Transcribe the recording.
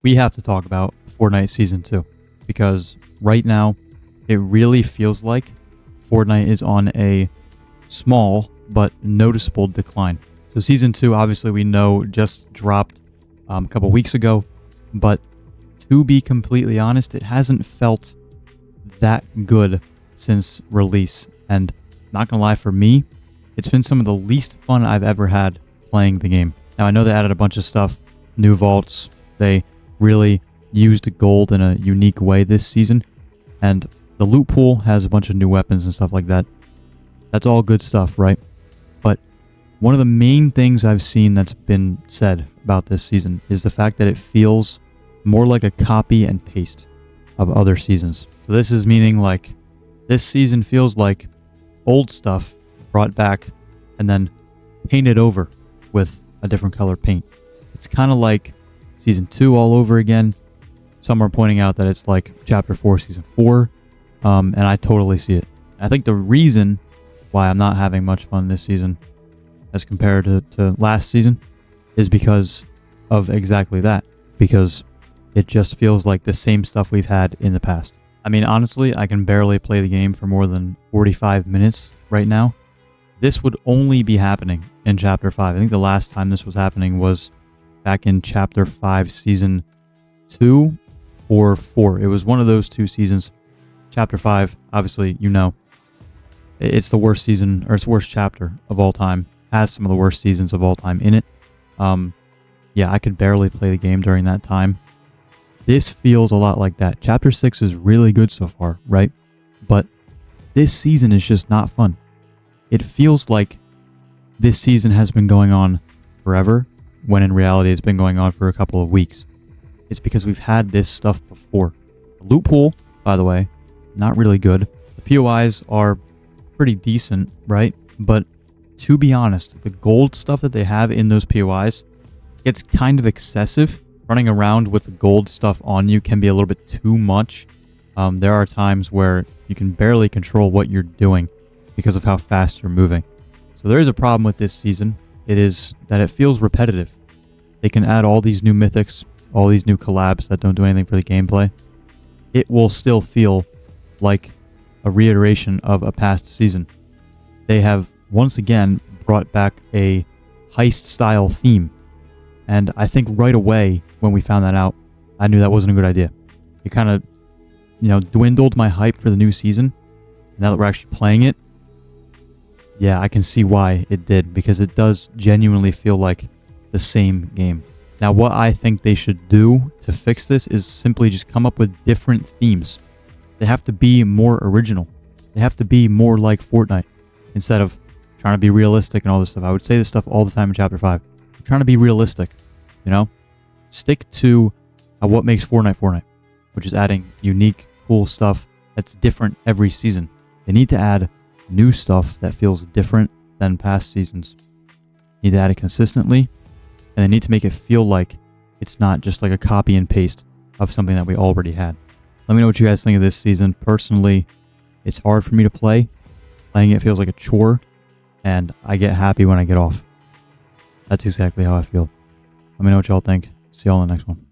we have to talk about Fortnite Season 2 because right now it really feels like Fortnite is on a small but noticeable decline. So Season 2, obviously we know, just dropped a couple weeks ago, but to be completely honest, it hasn't felt that good since release. And not gonna lie, for me, it's been some of the least fun I've ever had playing the game. Now I know they added a bunch of stuff, new vaults, they really used gold in a unique way this season, and the loot pool has a bunch of new weapons and stuff like that. That's all good stuff, right? But one of the main things I've seen that's been said about this season is the fact that it feels more like a copy and paste of other seasons. So this is meaning like this season feels like old stuff brought back and then painted over with a different color paint. It's kind of like Season 2 all over again. Some are pointing out that it's like Chapter 4, Season 4, and I totally see it. I think the reason why I'm not having much fun this season as compared to last season is because of exactly that. Because it just feels like the same stuff we've had in the past. I mean, honestly, I can barely play the game for more than 45 minutes right now. This would only be happening in Chapter 5. I think the last time this was happening was back in Chapter 5, Season 2 or 4. It was one of those two seasons. Chapter 5, obviously, you know, it's the worst season, or it's the worst chapter of all time. Has some of the worst seasons of all time in it. Yeah, I could barely play the game during that time. This feels a lot like that. Chapter 6 is really good so far, right? But this season is just not fun. It feels like this season has been going on forever, when in reality it's been going on for a couple of weeks. It's because we've had this stuff before. The loot pool, by the way, not really good. The POIs are pretty decent, right? But to be honest, the gold stuff that they have in those POIs, it's kind of excessive. Running around with the gold stuff on you can be a little bit too much. There are times where you can barely control what you're doing because of how fast you're moving. So there is a problem with this season. It is that it feels repetitive. They can add all these new mythics, all these new collabs that don't do anything for the gameplay. It will still feel like a reiteration of a past season. They have once again brought back a heist style theme. And I think right away when we found that out, I knew that wasn't a good idea. It kind of, dwindled my hype for the new season. Now that we're actually playing it, yeah, I can see why it did, because it does genuinely feel like the same game. Now, what I think they should do to fix this is simply just come up with different themes. They have to be more original. They have to be more like Fortnite instead of trying to be realistic and all this stuff. I would say this stuff all the time in Chapter 5. I'm trying to be realistic, Stick to what makes Fortnite Fortnite, which is adding unique, cool stuff that's different every season. They need to add new stuff that feels different than past seasons. Need to add it consistently, and they need to make it feel like it's not just like a copy and paste of something that we already had. Let me know what you guys think of this season. Personally, it's hard for me to play. Playing it feels like a chore, and I get happy when I get off. That's exactly how I feel. Let me know what y'all think. See y'all in the next one.